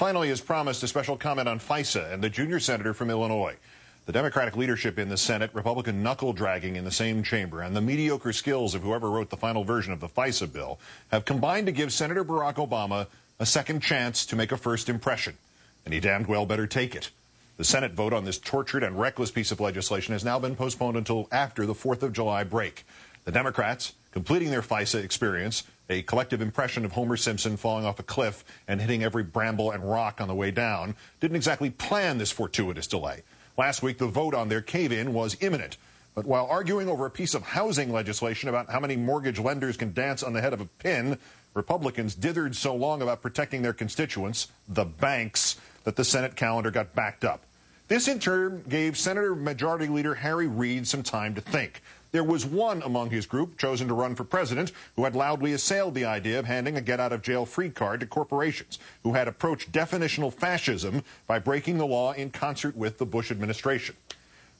finally has promised a special comment on FISA and the junior senator from Illinois. The Democratic leadership in the Senate, Republican knuckle-dragging in the same chamber, and the mediocre skills of whoever wrote the final version of the FISA bill have combined to give Senator Barack Obama a second chance to make a first impression. And he damned well better take it. The Senate vote on this tortured and reckless piece of legislation has now been postponed until after the 4th of July break. The Democrats, completing their FISA experience, a collective impression of Homer Simpson falling off a cliff and hitting every bramble and rock on the way down, didn't exactly plan this fortuitous delay. Last week, the vote on their cave-in was imminent. But while arguing over a piece of housing legislation about how many mortgage lenders can dance on the head of a pin, Republicans dithered so long about protecting their constituents, the banks, that the Senate calendar got backed up. This, in turn, gave Senator Majority Leader Harry Reid some time to think. There was one among his group chosen to run for president who had loudly assailed the idea of handing a get-out-of-jail-free card to corporations, who had approached definitional fascism by breaking the law in concert with the Bush administration.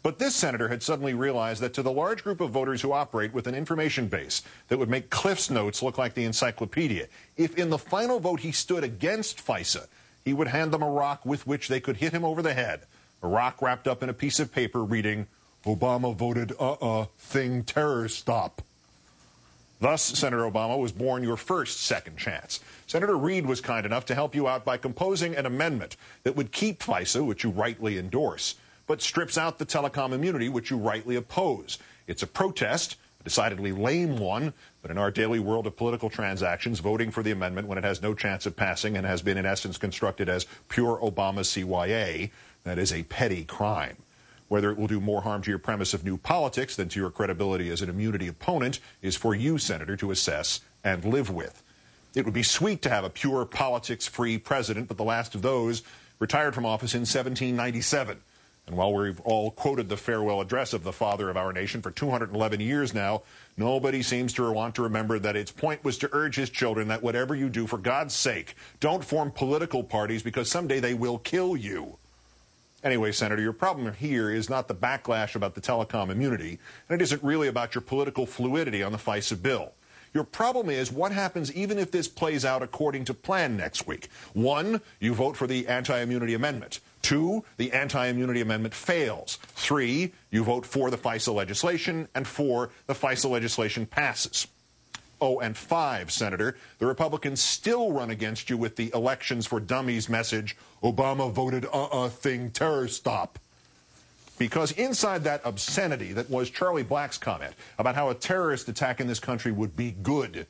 But this senator had suddenly realized that to the large group of voters who operate with an information base that would make Cliff's Notes look like the encyclopedia, if in the final vote he stood against FISA, he would hand them a rock with which they could hit him over the head, a rock wrapped up in a piece of paper reading, "Obama voted thing terror stop." Thus, Senator Obama was born your first second chance. Senator Reid was kind enough to help you out by composing an amendment that would keep FISA, which you rightly endorse, but strips out the telecom immunity, which you rightly oppose. It's a protest, a decidedly lame one, but in our daily world of political transactions, voting for the amendment when it has no chance of passing and has been in essence constructed as pure Obama CYA, that is a petty crime. Whether it will do more harm to your premise of new politics than to your credibility as an immunity opponent is for you, Senator, to assess and live with. It would be sweet to have a pure politics-free president, but the last of those retired from office in 1797. And while we've all quoted the farewell address of the father of our nation for 211 years now, nobody seems to want to remember that its point was to urge his children that whatever you do, for God's sake, don't form political parties because someday they will kill you. Anyway, Senator, your problem here is not the backlash about the telecom immunity, and it isn't really about your political fluidity on the FISA bill. Your problem is what happens even if this plays out according to plan next week. 1, you vote for the anti-immunity amendment. 2, the anti-immunity amendment fails. 3, you vote for the FISA legislation. And 4, the FISA legislation passes. Oh, and 5, Senator, the Republicans still run against you with the elections for dummies message, "Obama voted thing terror stop." Because inside that obscenity that was Charlie Black's comment about how a terrorist attack in this country would be good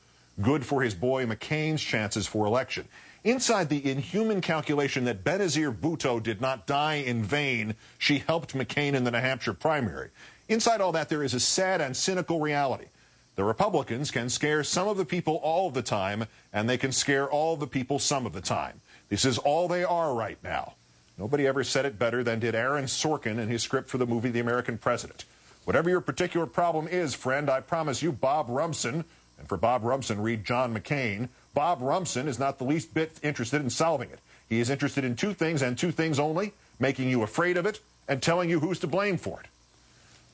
for his boy McCain's chances for election, inside the inhuman calculation that Benazir Bhutto did not die in vain, she helped McCain in the New Hampshire primary, inside all that there is a sad and cynical reality. The Republicans can scare some of the people all of the time, and they can scare all of the people some of the time. This is all they are right now. Nobody ever said it better than did Aaron Sorkin in his script for the movie The American President. Whatever your particular problem is, friend, I promise you Bob Rumson, and for Bob Rumson, read John McCain, Bob Rumson is not the least bit interested in solving it. He is interested in 2 things and 2 things only, making you afraid of it and telling you who's to blame for it.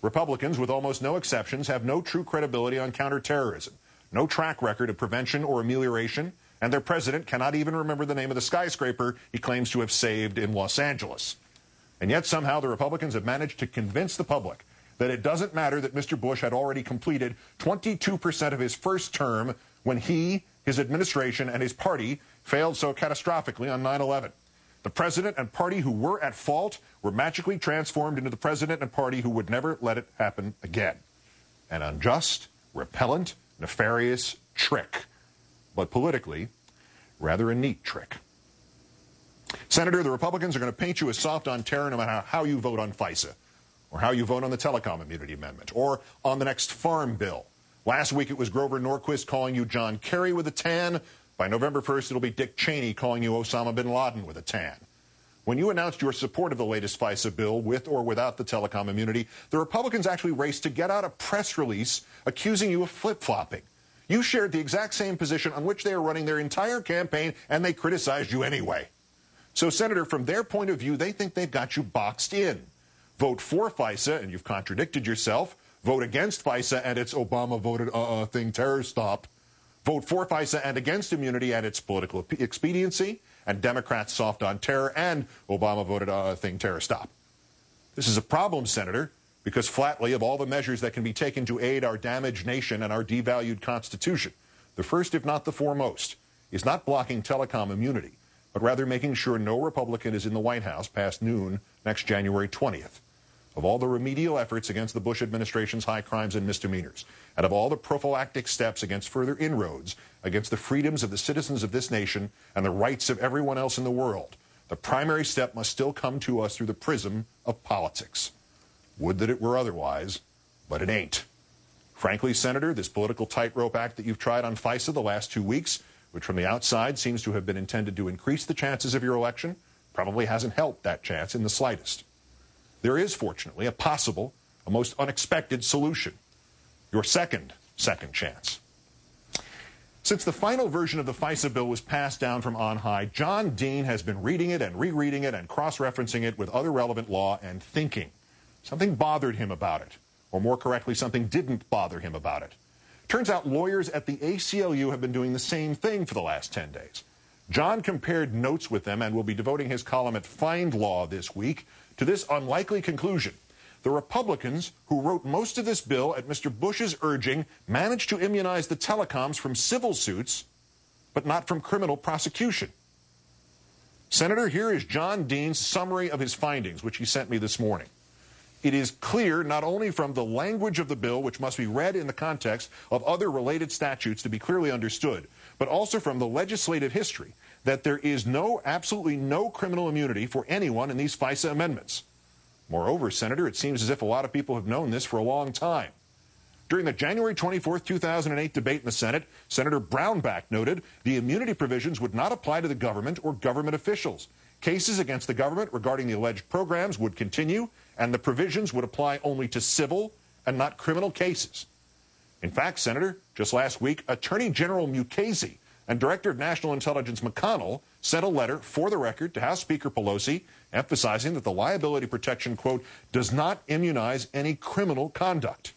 Republicans, with almost no exceptions, have no true credibility on counterterrorism, no track record of prevention or amelioration, and their president cannot even remember the name of the skyscraper he claims to have saved in Los Angeles. And yet somehow the Republicans have managed to convince the public that it doesn't matter that Mr. Bush had already completed 22% of his first term when he, his administration, and his party failed so catastrophically on 9/11. The president and party who were at fault were magically transformed into the president and party who would never let it happen again. An unjust, repellent, nefarious trick. But politically, rather a neat trick. Senator, the Republicans are going to paint you as soft on terror no matter how you vote on FISA, or how you vote on the telecom immunity amendment, or on the next farm bill. Last week it was Grover Norquist calling you John Kerry with a tan. By November 1st, it'll be Dick Cheney calling you Osama bin Laden with a tan. When you announced your support of the latest FISA bill, with or without the telecom immunity, the Republicans actually raced to get out a press release accusing you of flip-flopping. You shared the exact same position on which they are running their entire campaign, and they criticized you anyway. So, Senator, from their point of view, they think they've got you boxed in. Vote for FISA, and you've contradicted yourself. Vote against FISA, and it's Obama voted thing terror stop. Vote for FISA and against immunity and its political expediency, and Democrats soft on terror, and Obama voted on a thing, terror stop. This is a problem, Senator, because flatly, of all the measures that can be taken to aid our damaged nation and our devalued Constitution, the first, if not the foremost, is not blocking telecom immunity, but rather making sure no Republican is in the White House past noon next January 20th. Of all the remedial efforts against the Bush administration's high crimes and misdemeanors, and of all the prophylactic steps against further inroads against the freedoms of the citizens of this nation and the rights of everyone else in the world, the primary step must still come to us through the prism of politics. Would that it were otherwise, but it ain't. Frankly, Senator, this political tightrope act that you've tried on FISA the last 2 weeks, which from the outside seems to have been intended to increase the chances of your election, probably hasn't helped that chance in the slightest. There is, fortunately, a possible, a most unexpected solution. Your second chance. Since the final version of the FISA bill was passed down from on high, John Dean has been reading it and rereading it and cross-referencing it with other relevant law and thinking. Something bothered him about it, or more correctly, something didn't bother him about it. Turns out lawyers at the ACLU have been doing the same thing for the last 10 days. John compared notes with them and will be devoting his column at Find Law this week to this unlikely conclusion. The Republicans who wrote most of this bill at Mr. Bush's urging managed to immunize the telecoms from civil suits, but not from criminal prosecution. Senator, here is John Dean's summary of his findings, which he sent me this morning. It is clear not only from the language of the bill, which must be read in the context of other related statutes to be clearly understood, but also from the legislative history, that there is absolutely no criminal immunity for anyone in these FISA amendments. Moreover, Senator, it seems as if a lot of people have known this for a long time. During the January 24, 2008 debate in the Senate, Senator Brownback noted the immunity provisions would not apply to the government or government officials. Cases against the government regarding the alleged programs would continue, and the provisions would apply only to civil and not criminal cases. In fact, Senator, just last week, Attorney General Mukasey and Director of National Intelligence McConnell sent a letter, for the record, to House Speaker Pelosi, emphasizing that the liability protection, quote, does not immunize any criminal conduct.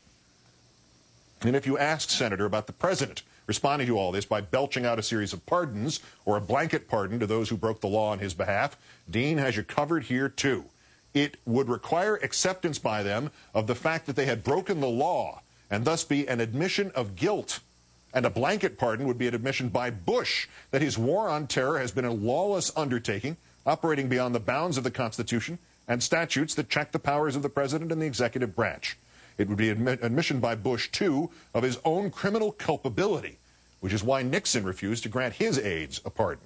And if you ask, Senator, about the president responding to all this by belching out a series of pardons or a blanket pardon to those who broke the law on his behalf, Dean has you covered here, too. It would require acceptance by them of the fact that they had broken the law and thus be an admission of guilt. And a blanket pardon would be an admission by Bush that his war on terror has been a lawless undertaking operating beyond the bounds of the Constitution and statutes that check the powers of the president and the executive branch. It would be admission by Bush, too, of his own criminal culpability, which is why Nixon refused to grant his aides a pardon.